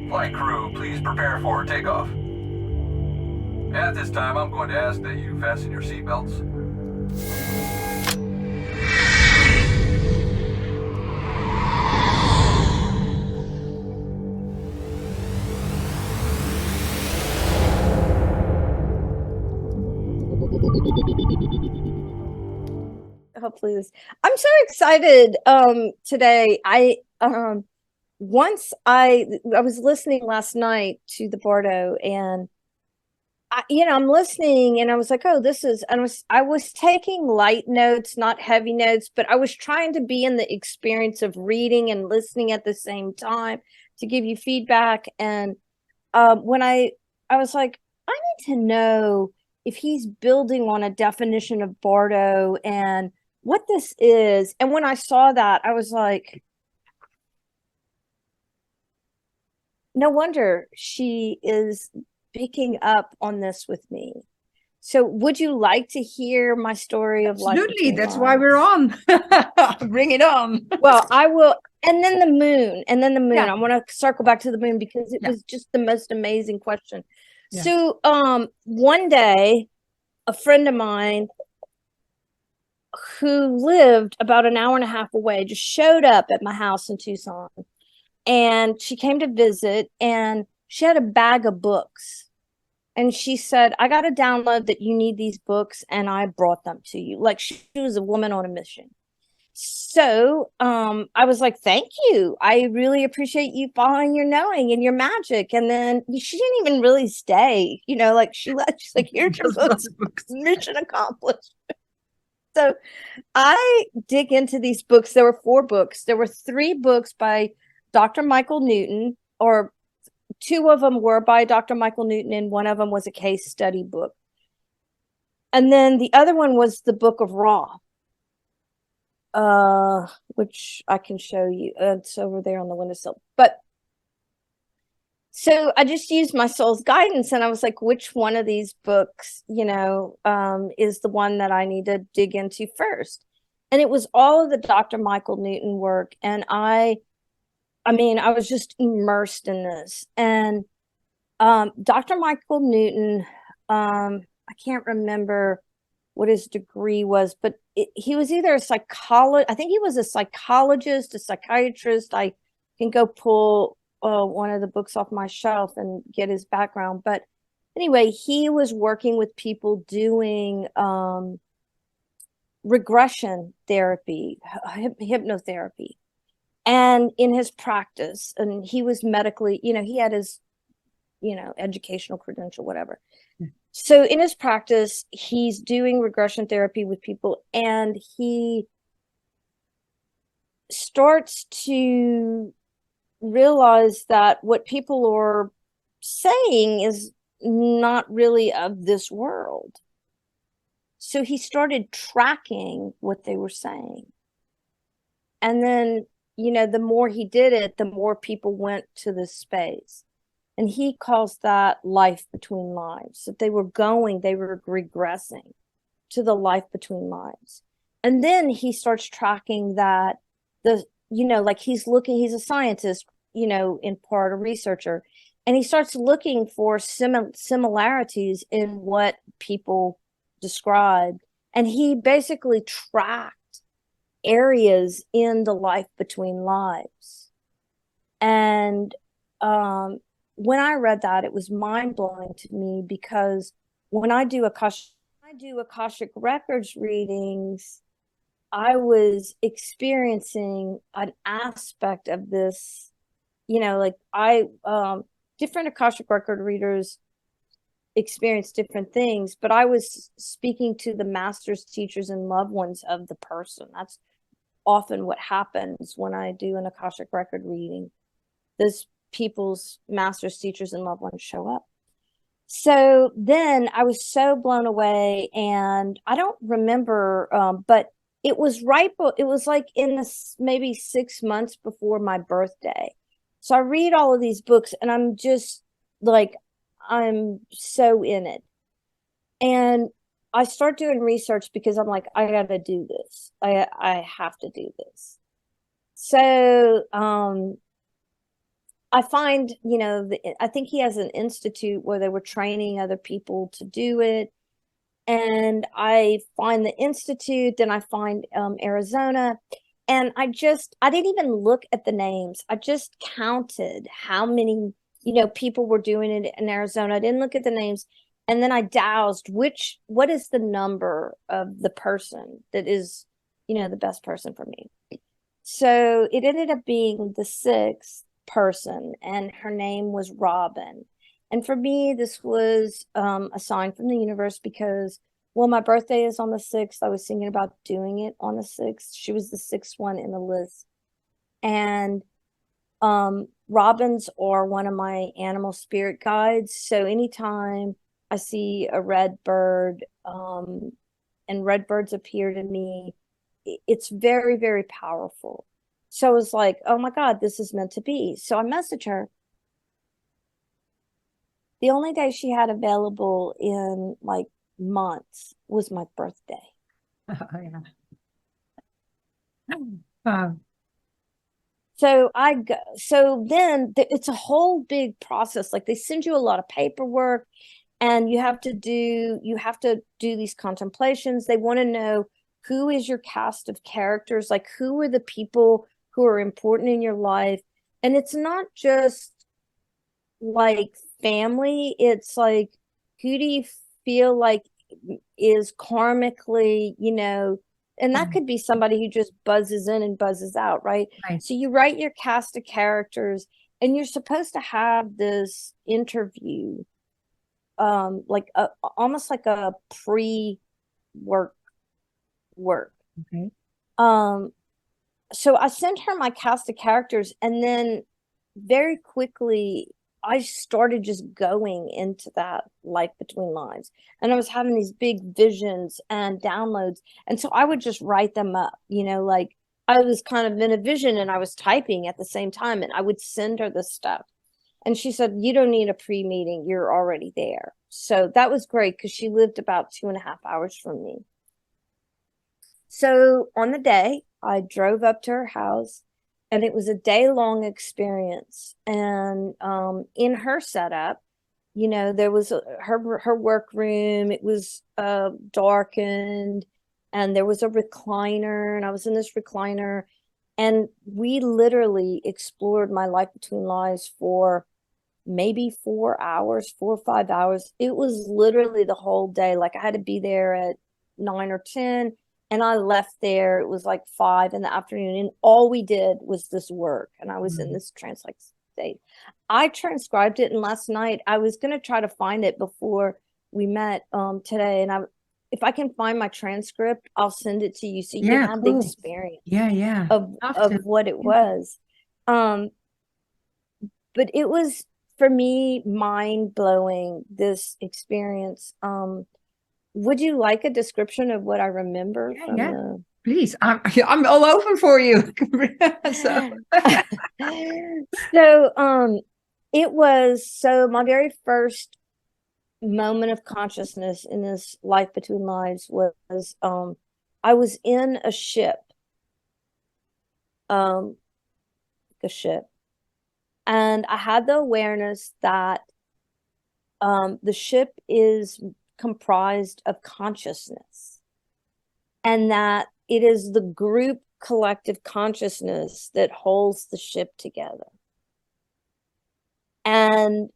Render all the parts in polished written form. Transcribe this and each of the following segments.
Flight crew, please prepare for takeoff. At this time, I'm going to ask that you fasten your seatbelts. Hopefully this I'm so excited today. I was listening last night to the Bardo, and I'm listening and I was like, oh, this is, and I was taking light notes, not heavy notes, but I was trying to be in the experience of reading and listening at the same time to give you feedback. And when I was like, I need to know if he's building on a definition of Bardo and what this is. And when I saw that, I was like, no wonder she is picking up on this with me. So would you like to hear my story of life Absolutely. between That's why lives? we're on. Bring it on. Well, I will. And then the moon, and then the moon. Yeah. I want to circle back to the moon because it Yeah. was just the most amazing question. Yeah. So, one day, a friend of mine who lived about an hour and a half away just showed up at my house in Tucson, and she came to visit, and she had a bag of books. And she said, I got to download that you need these books, and I brought them to you. Like, she was a woman on a mission. So I was like, thank you. I really appreciate you following your knowing and your magic. And then she didn't even really stay, like she left. She's like, here's your Just brought books, the books. mission accomplished. So I dig into these books. There were 4 books. There were 3 books by Dr. Michael Newton, or 2 of them were by Dr. Michael Newton, and one of them was a case study book. And then the other one was the Book of Ra, which I can show you. It's over there on the windowsill. But so I just used my soul's guidance, and I was like, which one of these books, is the one that I need to dig into first? And it was all of the Dr. Michael Newton work. And I was just immersed in this. And Dr. Michael Newton, I can't remember what his degree was, but he was either a psychologist. I think he was a psychologist, a psychiatrist. I can go pull one of the books off my shelf and get his background. But anyway, he was working with people doing regression therapy, hypnotherapy. And in his practice, and he was medically, he had his, educational credential, whatever. So in his practice, he's doing regression therapy with people, and he starts to realize that what people are saying is not really of this world. So he started tracking what they were saying. And then, the more he did it, the more people went to this space. And he calls that life between lives. That they were regressing to the life between lives. And then he starts tracking that like he's a scientist, in part a researcher. And he starts looking for similarities in what people described. And he basically tracked areas in the life between lives. And when I read that, it was mind-blowing to me, because when I do Akashic Records readings, I was experiencing an aspect of this, different Akashic Record readers experience different things, but I was speaking to the masters, teachers, and loved ones of the person. That's often what happens when I do an Akashic Record reading. Those people's masters, teachers, and loved ones show up. So then I was so blown away, and I don't remember, but it was it was like in this maybe 6 months before my birthday. So I read all of these books, and I'm just like, I'm so in it. And I start doing research because I'm like, I gotta do this. I have to do this. So I find, you know, I think he has an institute where they were training other people to do it. And I find the institute, then I find Arizona. And I didn't even look at the names. I just counted how many, you know, people were doing it in Arizona. I didn't look at the names. And then I dowsed what is the number of the person that is, you know, the best person for me. So it ended up being the sixth person, and her name was Robin. And for me, this was a sign from the universe because, well, my birthday is on the 6th. I was thinking about doing it on the 6th. She was the sixth one in the list. And robins are one of my animal spirit guides. So anytime I see a red bird, and red birds appear to me, it's very, very powerful. So I was like, oh my God, this is meant to be. So I messaged her. The only day she had available in like months was my birthday. Oh, yeah. So then it's a whole big process. Like they send you a lot of paperwork, and you have to do these contemplations. They want to know who is your cast of characters, like who are the people who are important in your life. And it's not just like family, it's like, who do you feel like is karmically, you know, and that could be somebody who just buzzes in and buzzes out, right? Right. So you write your cast of characters, and you're supposed to have this interview, like almost like a pre-work work. Okay. So I sent her my cast of characters, and then very quickly I started just going into that life between lives, and I was having these big visions and downloads. And so I would just write them up, you know, like I was kind of in a vision and I was typing at the same time, and I would send her this stuff. And she said, you don't need a pre-meeting, you're already there. So that was great because she lived about 2.5 hours from me. So on the day, I drove up to her house, and it was a day-long experience. And in her setup, you know, there was her workroom. It was darkened, and there was a recliner, and I was in this recliner, and we literally explored my life between lives for maybe 4 hours, 4 or 5 hours. It was literally the whole day. Like I had to be there at 9 or 10, and I left there. It was like 5 in the afternoon, and all we did was this work. And I was in this trance-like state. I transcribed it, and last night I was going to try to find it before we met today. And if I can find my transcript, I'll send it to you so you can have the experience of what it was. But it was, for me, mind-blowing, this experience. Would you like a description of what I remember? Please, I'm all open for you. It was my very first moment of consciousness in this life between lives was I was in a ship, and I had the awareness that the ship is comprised of consciousness, and that it is the group collective consciousness that holds the ship together. And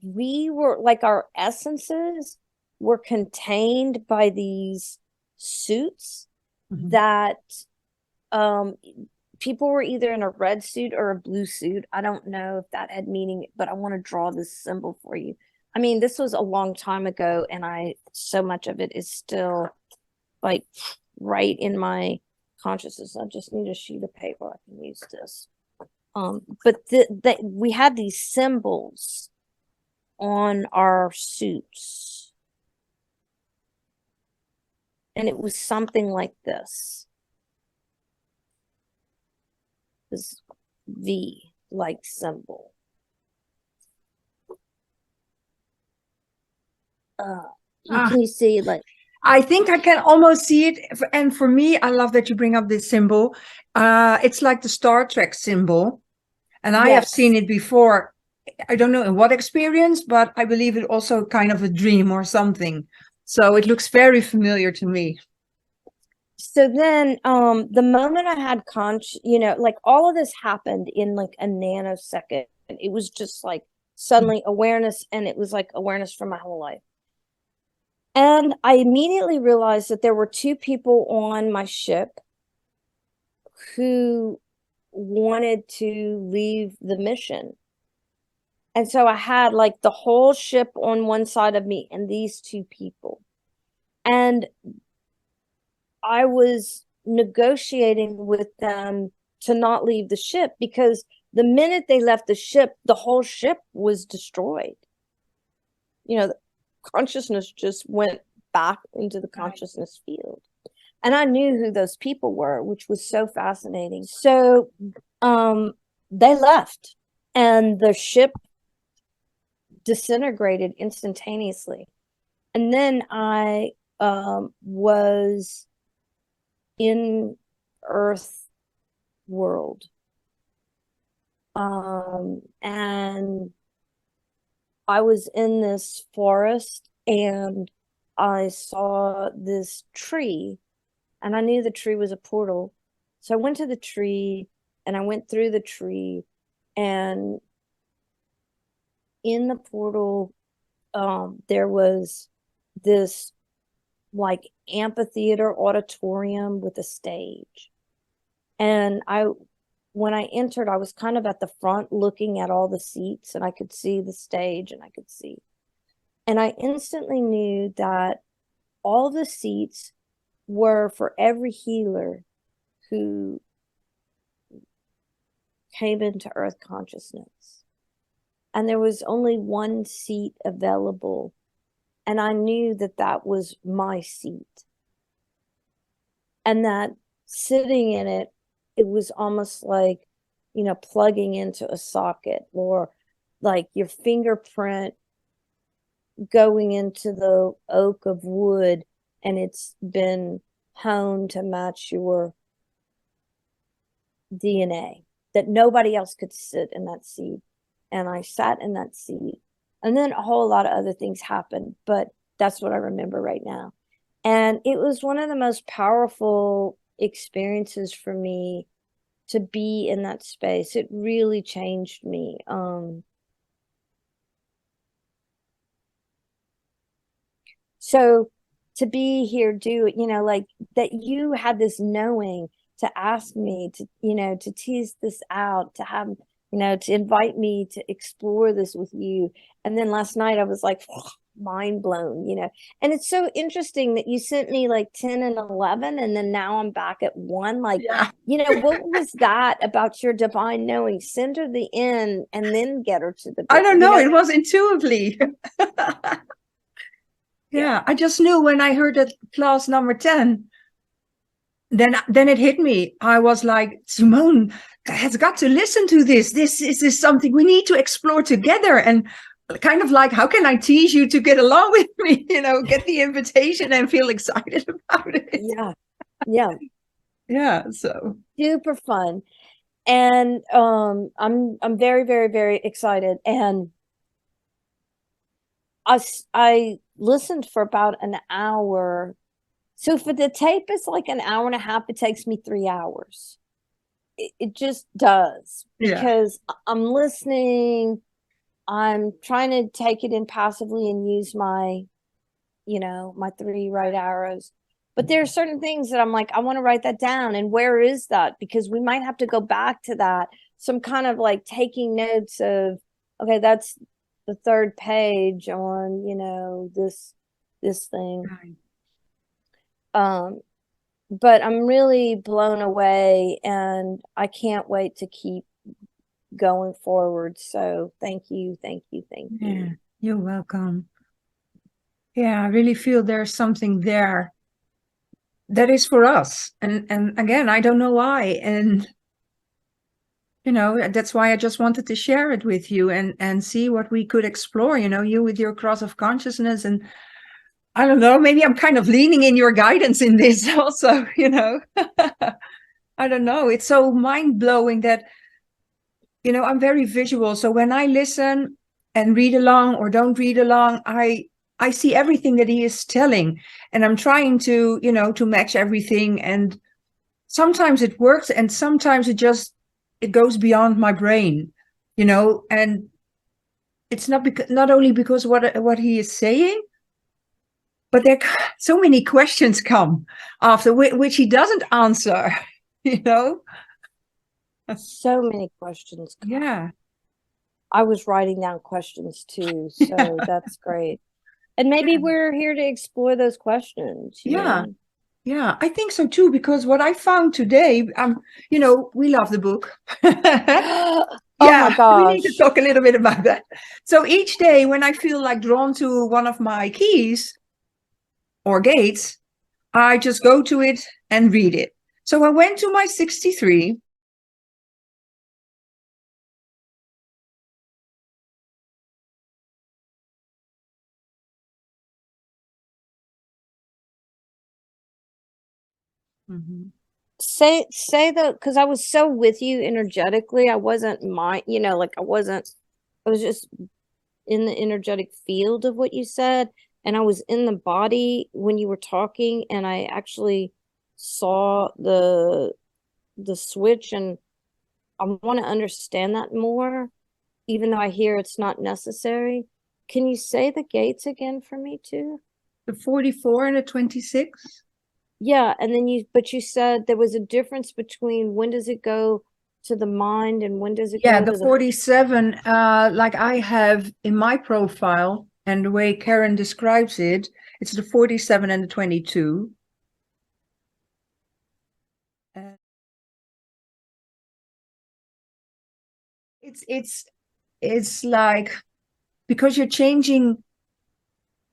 we were like, our essences were contained by these suits that people were either in a red suit or a blue suit. I don't know if that had meaning, but I want to draw this symbol for you. I mean, this was a long time ago, and so much of it is still like right in my consciousness. I just need a sheet of paper. I can use this. But we had these symbols on our suits, and it was something like this. This V-like symbol. Can you see, like, I think I can almost see it. And for me, I love that you bring up this symbol. It's like the Star Trek symbol. And I have Yes. seen it before. I don't know in what experience, but I believe it also kind of a dream or something. So it looks very familiar to me. So then the moment I had like all of this happened in like a nanosecond. It was just like suddenly awareness, and it was like awareness for my whole life. And I immediately realized that there were two people on my ship who wanted to leave the mission. And so I had like the whole ship on one side of me and these two people. And I was negotiating with them to not leave the ship, because the minute they left the ship, the whole ship was destroyed. The consciousness just went back into the consciousness field. And I knew who those people were, which was so fascinating. So they left, and the ship disintegrated instantaneously. And then I was in Earth world. And I was in this forest, and I saw this tree, and I knew the tree was a portal. So I went to the tree, and I went through the tree, and in the portal, there was this like amphitheater auditorium with a stage. And when I entered, I was kind of at the front looking at all the seats, and I could see the stage, and I could see. And I instantly knew that all the seats were for every healer who came into Earth consciousness. And there was only one seat available. And I knew that that was my seat. And that sitting in it, it was almost like, plugging into a socket, or like your fingerprint going into the oak of wood, and it's been honed to match your DNA, that nobody else could sit in that seat. And I sat in that seat. And then a whole lot of other things happened, but that's what I remember right now. And it was one of the most powerful experiences for me to be in that space. It really changed me. So to be here, like that you had this knowing to ask me to, to tease this out, to have, to invite me to explore this with you. And then last night I was like, mind blown, and it's so interesting that you sent me like 10 and 11, and then now I'm back at 1. Like, Yeah. What was that about your divine knowing? Send her the end and then get her to the I don't know. you It was intuitively. Yeah, I just knew when I heard that class number 10, then it hit me. I was like, Simone has got to listen to this. This is something we need to explore together. And kind of like, how can I tease you to get along with me? Get the invitation and feel excited about it. Yeah. So Super fun. And I'm very, very, very excited. And I listened for about an hour. So for the tape, it's like an hour and a half. It takes me 3 hours. It just does, because I'm listening. I'm trying to take it in passively and use my, my 3 right arrows. But there are certain things that I'm like, I want to write that down. And where is that? Because we might have to go back to that. So I'm kind of like taking notes of, okay, that's the 3rd page on, this thing. But I'm really blown away, and I can't wait to keep going forward. So thank you. Yeah, you're welcome. Yeah, I really feel there's something there that is for us. And again, I don't know why. And that's why I just wanted to share it with you and see what we could explore, you with your cross of consciousness. And I don't know, maybe I'm kind of leaning in your guidance in this also, I don't know. It's so mind-blowing that you know, I'm very visual. So when I listen and read along or don't read along, I see everything that he is telling, and I'm trying to, you know, to match everything. And sometimes it works, and sometimes it goes beyond my brain, you know. And it's not only because what he is saying, but there so many questions come after which he doesn't answer, you know. So many questions. Yeah. I was writing down questions too, so that's great. And maybe we're here to explore those questions. Yeah. Yeah, I think so too, because what I found today, you know, we love the book. Oh Yeah, my we need to gosh. talk a little bit about that. So each day when I feel like drawn to one of my keys or gates, I just go to it and read it. So I went to my 63. Mm-hmm. Say the, because I was so with you energetically. I wasn't like I was just in the energetic field of what you said, and I was in the body when you were talking, and I actually saw the switch, and I want to understand that more, even though I hear it's not necessary. Can you say the gates again for me too? The 44 and the 26. Yeah, and then you said there was a difference between when does it go to the mind and when does it Yeah, go the to 47, like I have in my profile, and the way Karen describes it, it's the 47 and the 22. Uh, it's like, because you're changing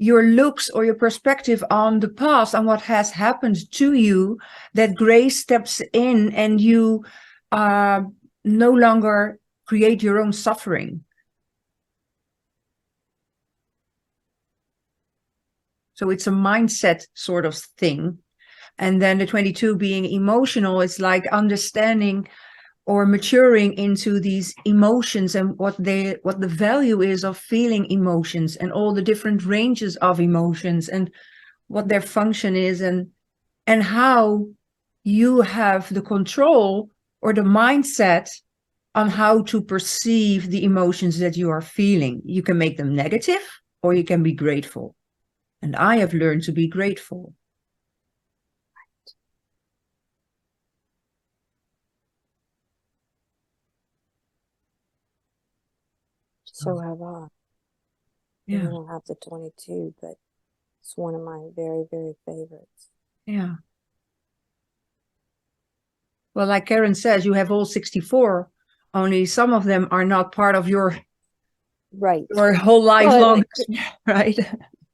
your looks or your perspective on the past and what has happened to you, that grace steps in, and you no longer create your own suffering. So it's a mindset sort of thing. And then the 22 being emotional, it's like understanding or maturing into these emotions, and what the value is of feeling emotions, and all the different ranges of emotions, and what their function is, and how you have the control or the mindset on how to perceive the emotions that you are feeling. You can make them negative, or you can be grateful. And I have learned to be grateful. So have I. Yeah. I don't have the 22, but it's one of my very, very favorites. Yeah. Well, like Karen says, you have all 64, only some of them are not part of your Right. whole life Well, long, right?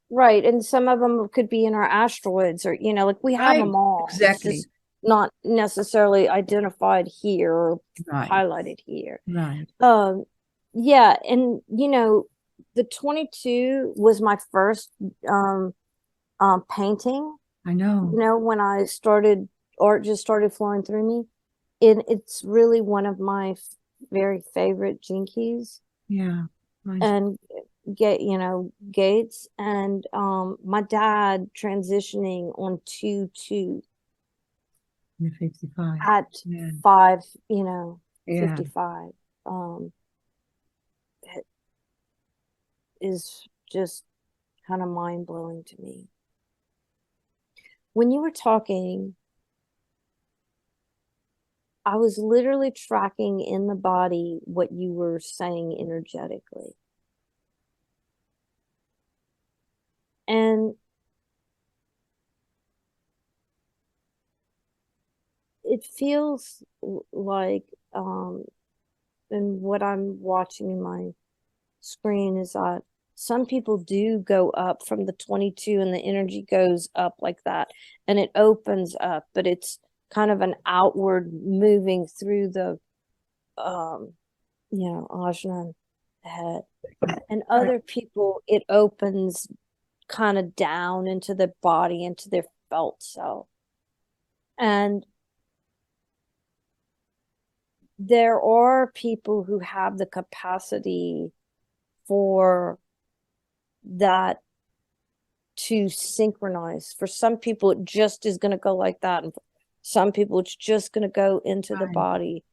right. And some of them could be in our asteroids, or, like we have Right. them all. Exactly. It's just not necessarily identified here or Right. highlighted here. Right. Yeah. And, the 22 was my first painting. I know. When I started, art just started flowing through me. And it's really one of my very favorite gene keys. Yeah. Right. And gates, and my dad transitioning on 2-2 The 55. at Yeah. 5, Yeah. 55 it is just kind of mind-blowing to me. When you were talking, I was literally tracking in the body what you were saying energetically. And it feels like, and what I'm watching in my screen is that some people do go up from the 22, and the energy goes up like that, and it opens up, but it's kind of an outward moving through the ajna head. And other people, it opens kind of down into their body, into their felt self. And there are people who have the capacity for that to synchronize. For some people, it just is going to go like that. And for some people, it's just going to go into the body.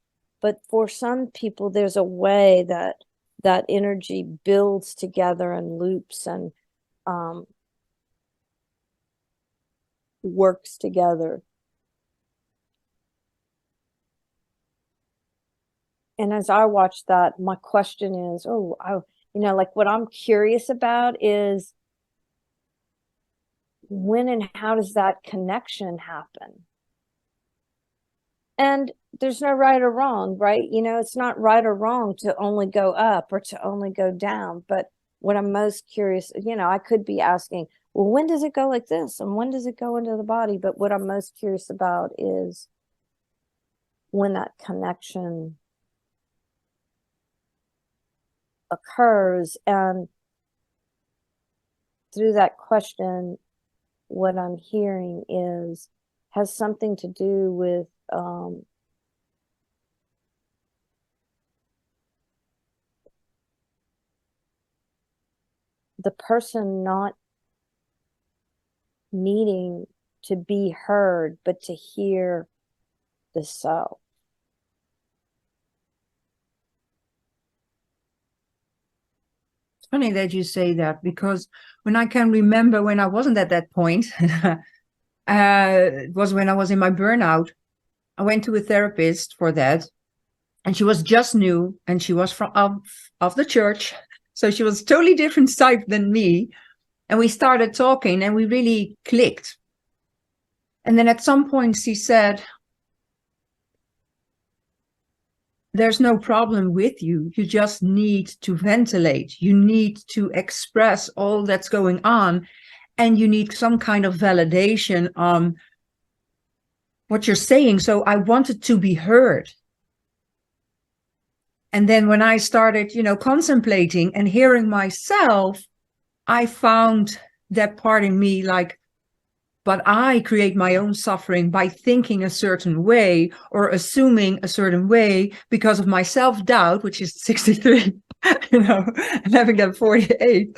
But for some people, there's a way that that energy builds together and loops and works together. And as I watch that, my question is, like what I'm curious about is when and how does that connection happen? And there's no right or wrong, right? It's not right or wrong to only go up or to only go down. But what I'm most curious, I could be asking, well, when does it go like this? And when does it go into the body? But what I'm most curious about is when that connection occurs. And through that question, what I'm hearing has something to do with the person not needing to be heard, but to hear the self. It's funny that you say that, because when I can remember when I wasn't at that point, it was when I was in my burnout. I went to a therapist for that, and she was just new, and she was from of the church, so she was totally different type than me. And we started talking, and we really clicked. And then at some point, she said, "There's no problem with you. You just need to ventilate. You need to express all that's going on, and you need some kind of validation on what you're saying." So I wanted to be heard. And then when I started, contemplating and hearing myself, I found that part in me, like, but I create my own suffering by thinking a certain way or assuming a certain way because of my self-doubt, which is 63, and having that 48.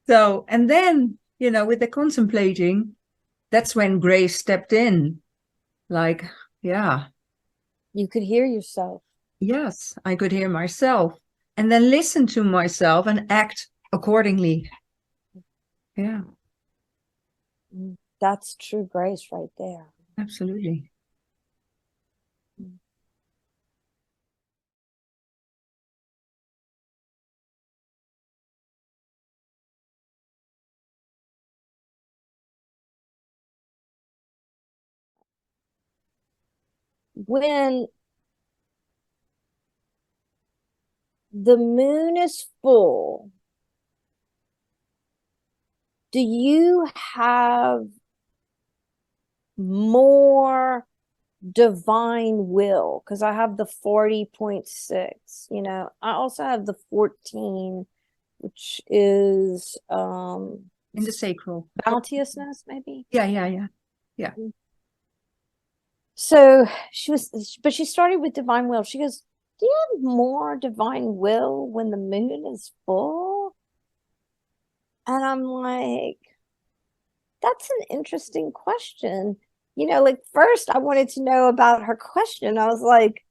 So, and then, with the contemplating, that's when grace stepped in. Like, yeah. You could hear yourself. Yes, I could hear myself and then listen to myself and act accordingly. Yeah. That's true grace right there. Absolutely. When the moon is full, do you have more divine will? Because I have the 40.6, I also have the 14, which is In the sacral. bounteousness, maybe. Yeah. So she started with divine will. She goes, do you have more divine will when the moon is full? And I'm like, that's an interesting question. Like first I wanted to know about her question. I was like,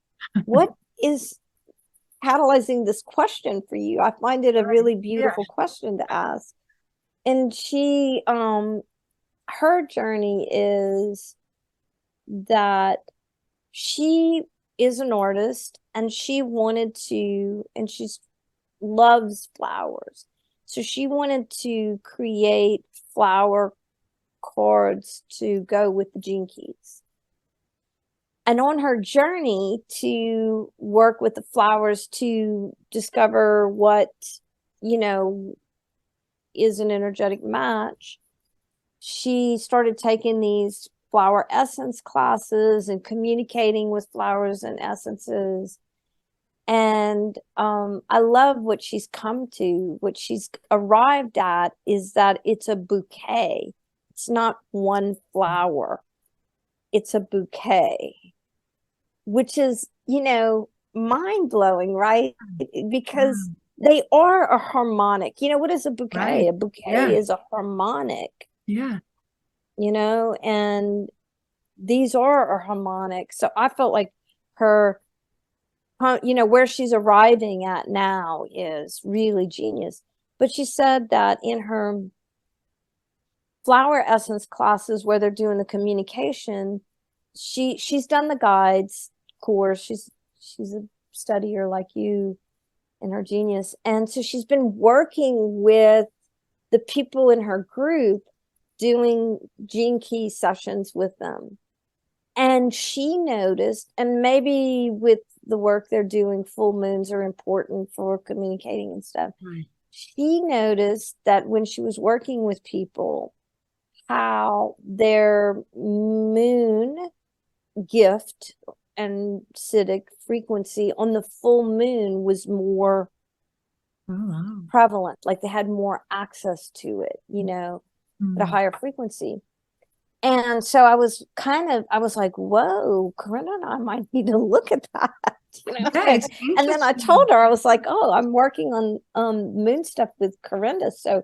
what is catalyzing this question for you? I find it a really beautiful question to ask. And she, her journey is that she is an artist and she wanted to, and she loves flowers. So she wanted to create flower cards to go with the gene keys. And on her journey to work with the flowers to discover what, is an energetic match, she started taking these flower essence classes and communicating with flowers and essences. And I love what she's come to. What she's arrived at is that it's a bouquet. It's not one flower. It's a bouquet. which is, mind blowing, right? Because Wow. they are a harmonic. What is a bouquet? Right. A bouquet Yeah. is a harmonic, Yeah. and these are a harmonic. So I felt like her, where she's arriving at now is really genius. But she said that in her flower essence classes where they're doing the communication, she's done the guides course. She's a studier like you in her genius. And so she's been working with the people in her group doing gene key sessions with them. And she noticed, and maybe with the work they're doing, full moons are important for communicating and stuff. Right. She noticed that when she was working with people, how their moon gift and Siddhic frequency on the full moon was more Oh, wow. prevalent, like they had more access to it, at a higher frequency. And so I was like, whoa, Corinna and I might need to look at that. Yeah, it's And then I interesting. told her, I was like, oh, I'm working on moon stuff with Corinna. So,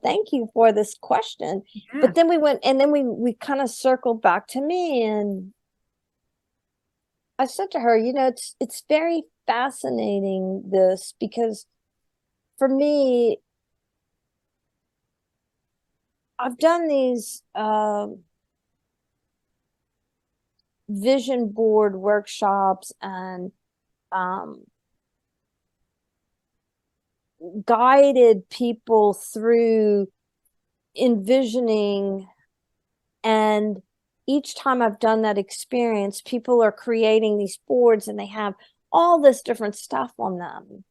thank you for this question. Yeah. But then we went, and then we kind of circled back to me, and I said to her, it's very fascinating, this, because for me, I've done these vision board workshops and guided people through envisioning, and each time I've done that experience, people are creating these boards and they have all this different stuff on them.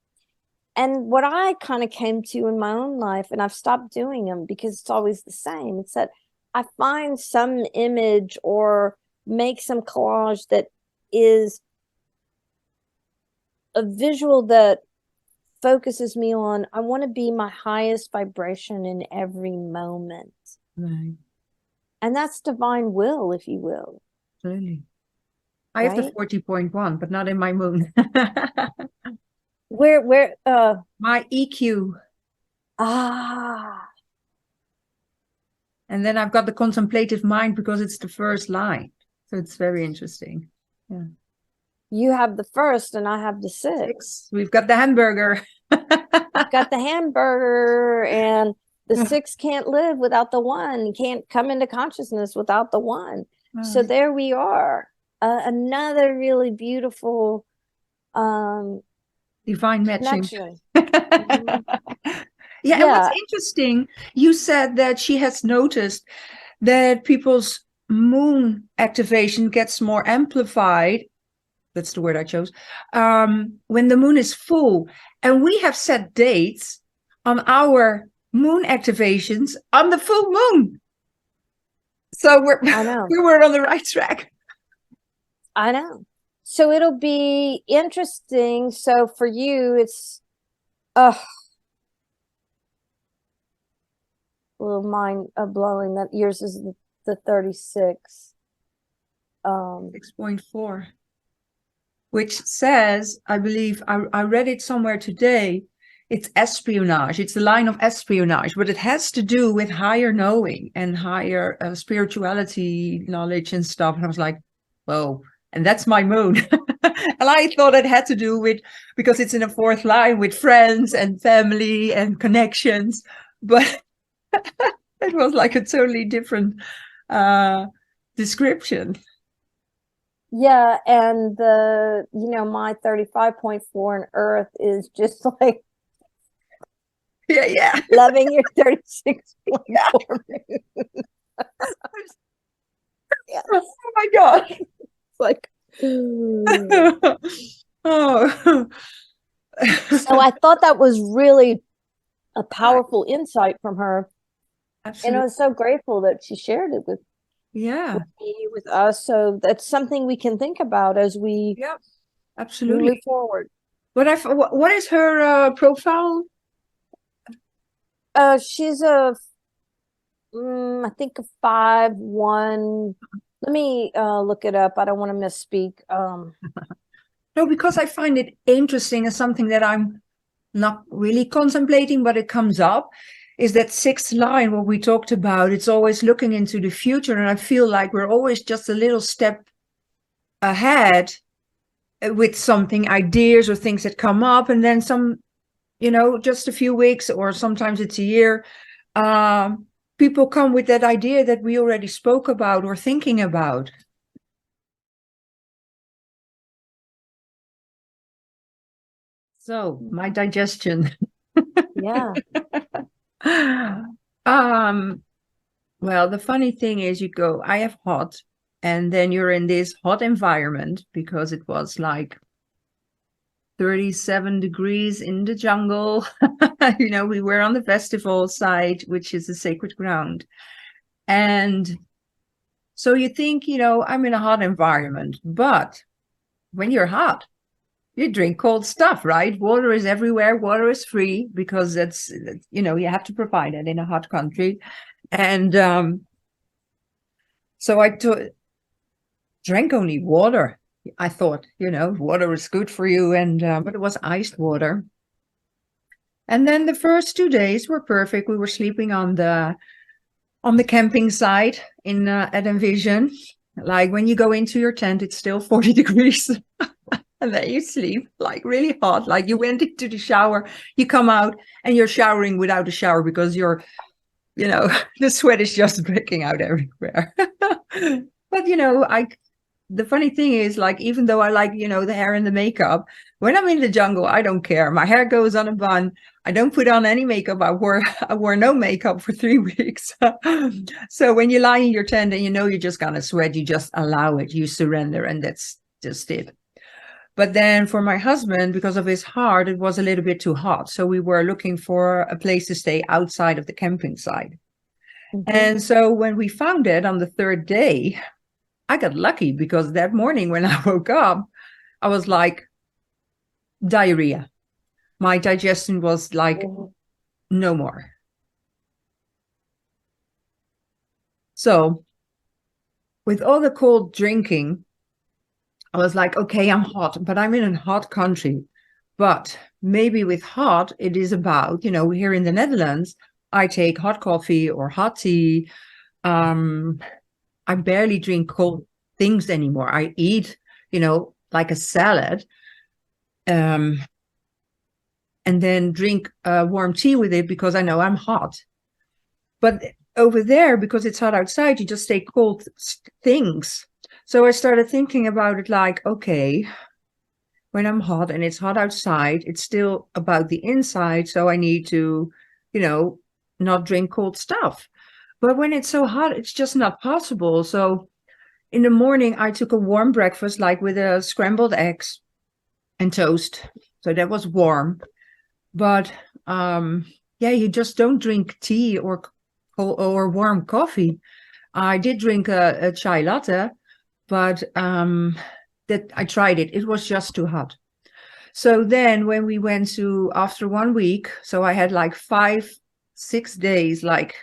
And what I kind of came to in my own life, and I've stopped doing them because it's always the same, it's that I find some image or make some collage that is a visual that focuses me on, I want to be my highest vibration in every moment. Right. And that's divine will, if you will. Absolutely. I have the Right? 40.1, but not in my moon. Where My EQ. ah And then I've got the contemplative mind because it's the first line. So it's very interesting. Yeah. you have the first and I have the six. We've got the hamburger. I've got the hamburger, and the six can't live without the one, can't come into consciousness without the one. So there we are. Another really beautiful divine matching. connection. Yeah, and what's interesting, you said that she has noticed that people's moon activation gets more amplified. That's the word I chose. When the moon is full. And we have set dates on our moon activations on the full moon. So we were on the right track. I know. So it'll be interesting. So for you, it's a little mind blowing that yours is the 36. 6.4. Which says, I believe, I read it somewhere today, it's espionage. It's the line of espionage, but it has to do with higher knowing and higher spirituality knowledge and stuff. And I was like, whoa, and that's my moon. And I thought it had to do with, because it's in a fourth line, with friends and family and connections. But it was like a totally different description. Yeah, and my 35.4 in Earth is just like yeah loving your 36.4 moon. Yeah. Oh my God. It's like oh. So I thought that was really a powerful insight from her. Absolutely. And I was so grateful that she shared it with me, with us. So that's something we can think about as we absolutely move forward. What is her profile? She's I think a 5'1", Let me look it up. I don't want to misspeak. No, because I find it interesting, and something that I'm not really contemplating, but it comes up, is that sixth line, what we talked about. It's always looking into the future. And I feel like we're always just a little step ahead with something, ideas or things that come up. And then some, just a few weeks, or sometimes it's a year, people come with that idea that we already spoke about or thinking about. So my digestion. Yeah. Well, the funny thing is, I have hot, and then you're in this hot environment because it was like 37 degrees in the jungle. We were on the festival site, which is a sacred ground. And so you think, I'm in a hot environment, but when you're hot, you drink cold stuff, right? Water is everywhere. Water is free because that's, you have to provide it in a hot country. And so I drank only water. I thought, water is good for you. And but it was iced water. And then the first 2 days were perfect. We were sleeping on the camping site at Envision. Like when you go into your tent, it's still 40 degrees. And then you sleep like really hot. Like you went into the shower, you come out and you're showering without a shower because the sweat is just breaking out everywhere. But, the funny thing is, like, even though I like, the hair and the makeup, when I'm in the jungle, I don't care. My hair goes on a bun. I don't put on any makeup. I wore no makeup for 3 weeks. So when you lie in your tent and you're just gonna sweat, you just allow it, you surrender, and that's just it. But then for my husband, because of his heart, it was a little bit too hot. So we were looking for a place to stay outside of the camping site. Mm-hmm. And so when we found it on the third day, I got lucky because that morning when I woke up, I was like, diarrhea. My digestion was like, no more. So with all the cold drinking, I was like, okay, I'm hot, but I'm in a hot country. But maybe with hot, it is about, here in the Netherlands, I take hot coffee or hot tea. I barely drink cold things anymore. I eat, like a salad, and then drink warm tea with it because I know I'm hot. But over there, because it's hot outside, you just take cold things. So I started thinking about it like, okay, when I'm hot and it's hot outside, it's still about the inside. So I need to, not drink cold stuff. But when it's so hot, it's just not possible. So in the morning, I took a warm breakfast, like with scrambled eggs and toast. So that was warm. But you just don't drink tea or warm coffee. I did drink a chai latte, but that I tried it. It was just too hot. So then when we went to, after 1 week, so I had like 5-6 days, like,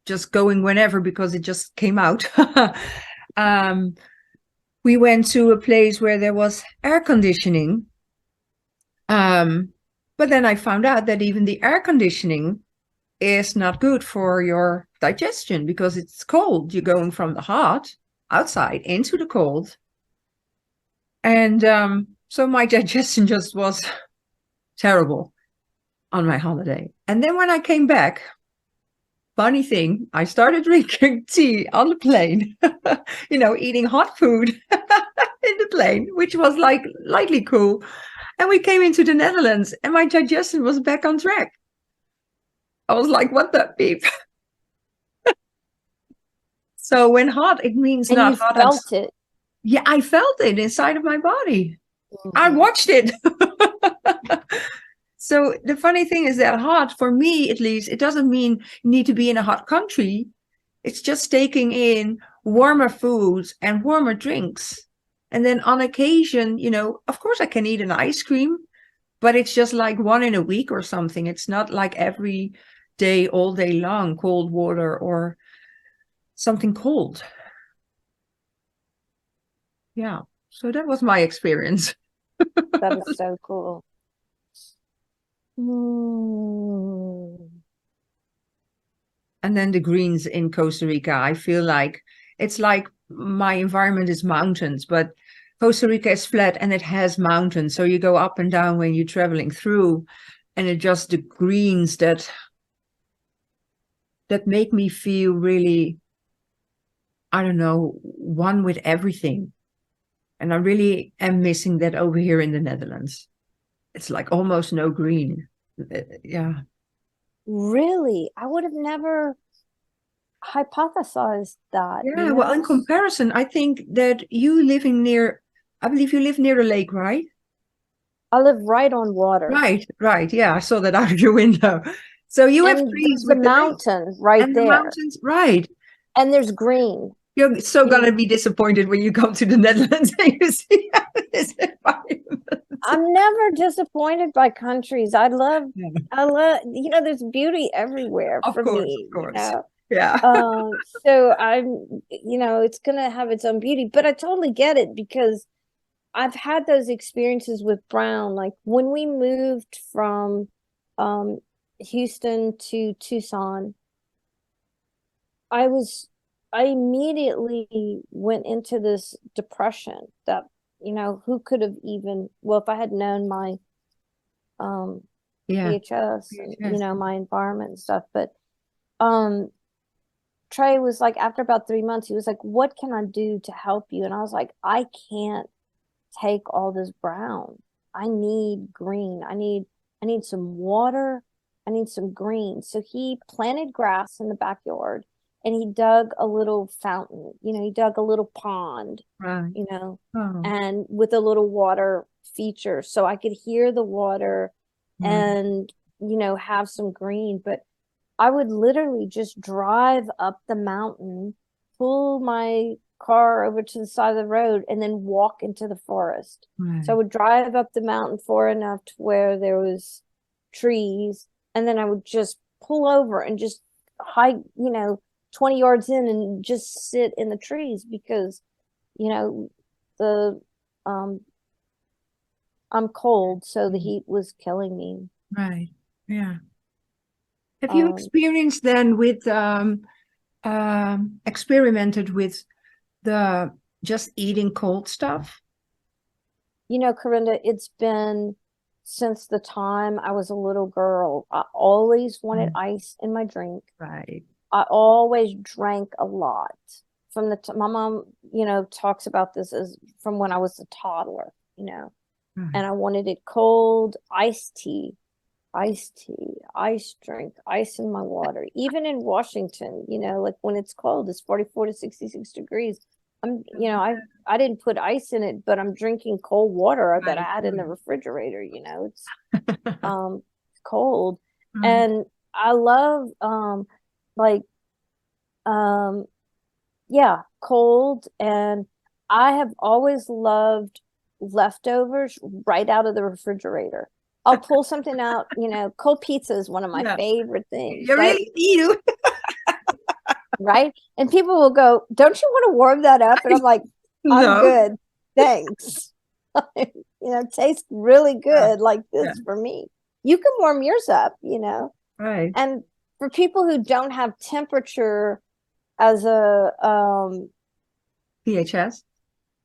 just going whenever because it just came out. We went to a place where there was air conditioning. But then I found out that even the air conditioning is not good for your digestion because it's cold. You're going from the hot outside into the cold. And so my digestion just was terrible on my holiday. And then when I came back, funny thing, I started drinking tea on the plane, eating hot food in the plane, which was like lightly cool. And we came into the Netherlands and my digestion was back on track. I was like, what the beep? So when hot, it means and not you hot. Felt it. Yeah, I felt it inside of my body. Mm-hmm. I watched it. So the funny thing is that hot, for me at least, it doesn't mean you need to be in a hot country. It's just taking in warmer foods and warmer drinks. And then on occasion, of course I can eat an ice cream, but it's just like one in a week or something. It's not like every day, all day long, cold water or... something cold. Yeah. So that was my experience. That is so cool. And then the greens in Costa Rica, I feel like it's like my environment is mountains, but Costa Rica is flat and it has mountains. So you go up and down when you're traveling through, and it just the greens that make me feel really, I don't know, one with everything. And I really am missing that over here in the Netherlands. It's like almost no green. Yeah. Really? I would have never hypothesized that. Yeah, well, in comparison, I think that you living near, I believe you live near a lake, right? I live right on water. Right. Yeah, I saw that out of your window. So you have And trees there's with a the lake mountain right and the there. mountains, right? And there's green. You're so gonna be disappointed when you come to the Netherlands and you see this environment. I'm never disappointed by countries. I love, there's beauty everywhere Of for course, me, of course. you know. Yeah. So I'm, it's gonna have its own beauty, but I totally get it because I've had those experiences with brown. Like when we moved from Houston to Tucson, I immediately went into this depression that, who could have even, well, if I had known my PHS and, my environment and stuff, but Trey was like, after about 3 months, he was like, what can I do to help you? And I was like, I can't take all this brown. I need green. I need some water. I need some green. So he planted grass in the backyard and he dug a little fountain, he dug a little pond, Right. and with a little water feature. So I could hear the water and, have some green. But I would literally just drive up the mountain, pull my car over to the side of the road, and then walk into the forest. Right. So I would drive up the mountain far enough to where there was trees, and then I would just pull over and just hike, 20 yards in and just sit in the trees because, the I'm cold, so the heat was killing me. Right. Yeah. Have you experienced then with experimented with the just eating cold stuff? Corinda, it's been since the time I was a little girl. I always wanted ice in my drink. Right. I always drank a lot. From my mom, talks about this as from when I was a toddler, and I wanted it cold, iced tea, ice drink, ice in my water. Even in Washington, like when it's cold, it's 44 to 66 degrees. I didn't put ice in it, but I'm drinking cold water that I had in the refrigerator, it's cold. And I love cold. And I have always loved leftovers right out of the refrigerator. I'll pull something out, cold pizza is one of my favorite things. You really do. Right? And people will go, don't you want to warm that up? And I'm like, I'm good. Thanks. It tastes really good like this for me. You can warm yours up, Right. And for people who don't have temperature as a PHS.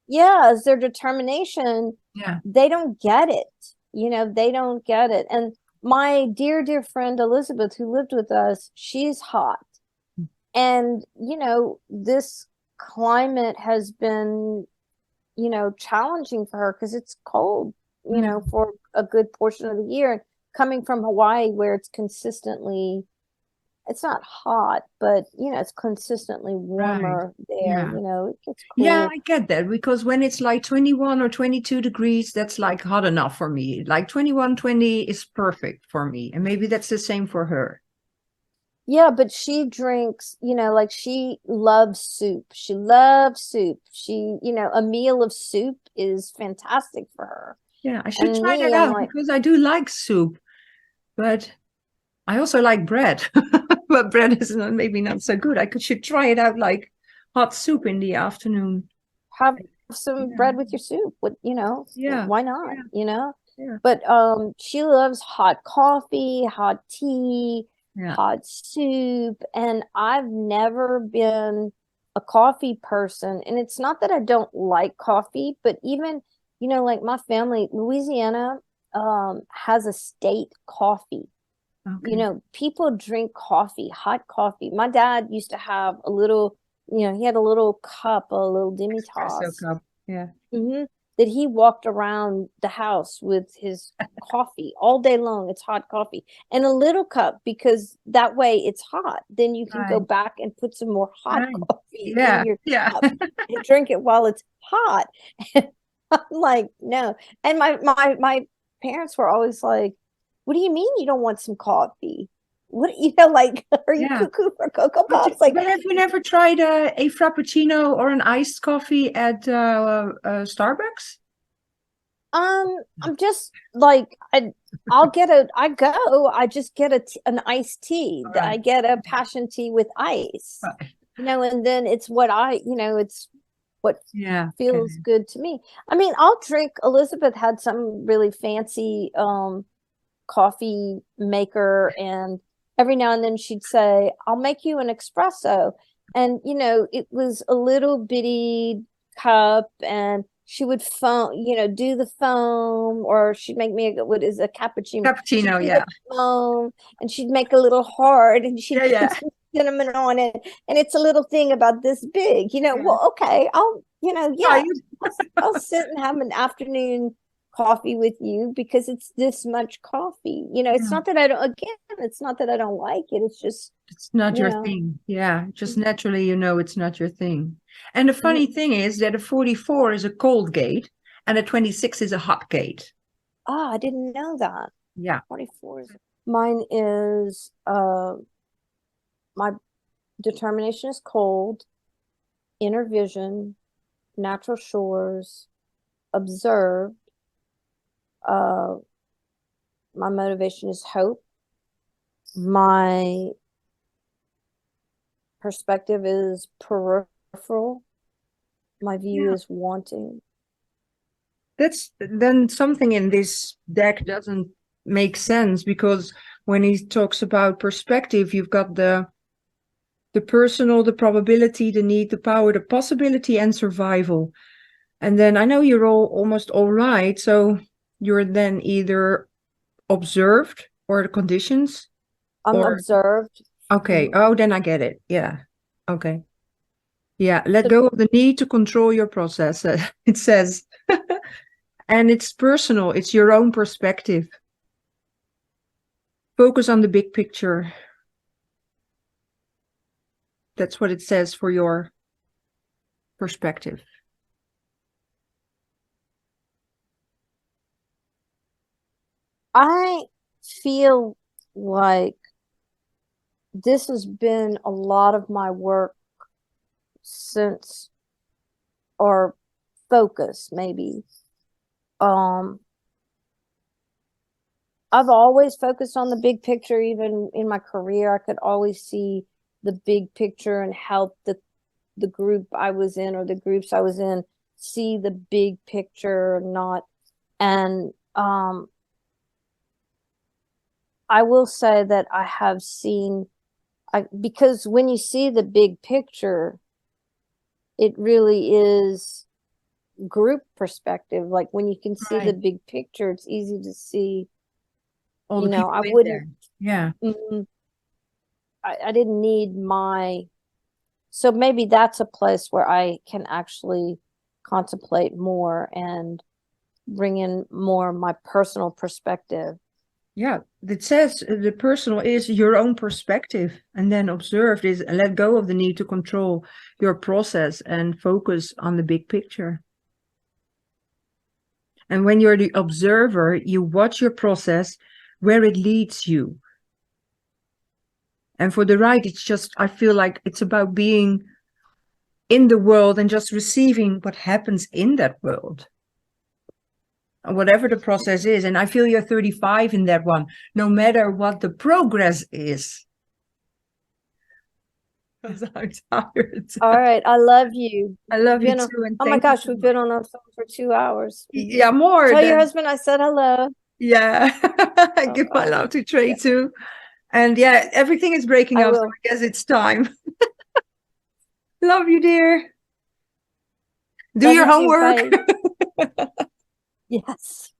Yeah, as their determination, Yeah. they don't get it. They don't get it. And my dear, dear friend Elizabeth, who lived with us, she's hot. And, this climate has been, challenging for her because it's cold, for a good portion of the year. Coming from Hawaii, where it's consistently, it's not hot, but, it's consistently warmer there. It gets cool. Yeah, I get that, because when it's like 21 or 22 degrees, that's like hot enough for me. Like 21, 20 is perfect for me. And maybe that's the same for her. Yeah, but she drinks, like she loves soup. She loves soup. She, a meal of soup is fantastic for her. Yeah, I should try that out because I do like soup, but I also like bread. But bread is not, maybe not so good. Should try it out like hot soup in the afternoon. Have some Yeah. bread with your soup. What, Yeah. why not? Yeah. But she loves hot coffee, hot tea, Yeah. hot soup, and I've never been a coffee person. And it's not that I don't like coffee, but even, like my family, Louisiana, has a state coffee. Okay. People drink coffee, hot coffee. My dad used to have a little, he had a little cup, a little Espresso demi-tasse. cup. Yeah. That he walked around the house with his coffee all day long. It's hot coffee and a little cup, because that way it's hot. Then you can go Right. back and put some more hot Right. coffee Yeah. in your Yeah. cup and drink it while it's hot. And I'm like, no. And my parents were always like, what do you mean you don't want some coffee? What, like, are you Yeah. cuckoo for Cocoa But, Pops? Like, but have you never tried a frappuccino or an iced coffee at Starbucks? I'm just like, I just get an iced tea. I Right. get a passion tea with ice, Right. and then it's what it's what Yeah. feels Okay. good to me. I mean, I'll drink. Elizabeth had some really fancy coffee maker, and every now and then she'd say, I'll make you an espresso. And it was a little bitty cup, and she would do the foam, or she'd make me what is a cappuccino. She'd Cappuccino. do Yeah. the foam, and she'd make a little heart, and she'd Yeah. Yeah. put some cinnamon on it, and it's a little thing about this big. Yeah. Well, okay, I'll yeah, Right. I'll sit and have an afternoon coffee with you, because it's this much coffee. It's Yeah. not that I don't, again, it's not that I don't like it. It's just, It's not your you know, thing. Yeah. Just naturally, it's not your thing. And the funny thing is that a 44 is a cold gate and a 26 is a hot gate. I didn't know that. Yeah. 44 is, mine is, my determination is cold, inner vision, natural shores, observed. My motivation is hope. My perspective is peripheral. My view is wanting. That's then something in this deck doesn't make sense, because when he talks about perspective, you've got the personal, the probability, the need, the power, the possibility, and survival. And then I know you're almost all right. So you're then either observed or the conditions. I'm observed. Okay. Oh, then I get it. Yeah. Okay. Yeah. Let go of the need to control your process. It says, and it's personal. It's your own perspective. Focus on the big picture. That's what it says for your perspective. I feel like this has been a lot of my work since, or focus maybe. I've always focused on the big picture. Even in my career, I could always see the big picture and help the group I was in, or the groups I was in, see the big picture. And I will say that I have seen, because when you see the big picture, it really is group perspective. Like when you can see the big picture, it's easy to see. All the people I in wouldn't. there. Yeah. I didn't need so maybe that's a place where I can actually contemplate more and bring in more my personal perspective. Yeah, it says the personal is your own perspective, and then observed is let go of the need to control your process and focus on the big picture. And when you're the observer, you watch your process where it leads you. And for the right, it's just, I feel like it's about being in the world and just receiving what happens in that world. Whatever the process is. And I feel you're 35 in that one, no matter what the progress is. because I'm tired. All right. I love you. I love you Been on- too. And oh my thank you gosh, so we've much. been on the phone for 2 hours. Yeah, more Tell your than, husband I said hello. yeah. I give my Okay. love to Trey Yeah. too. And yeah, everything is breaking I up, so will. I guess it's time. Love you, dear. Do Love your you too. homework. Bye. Yes.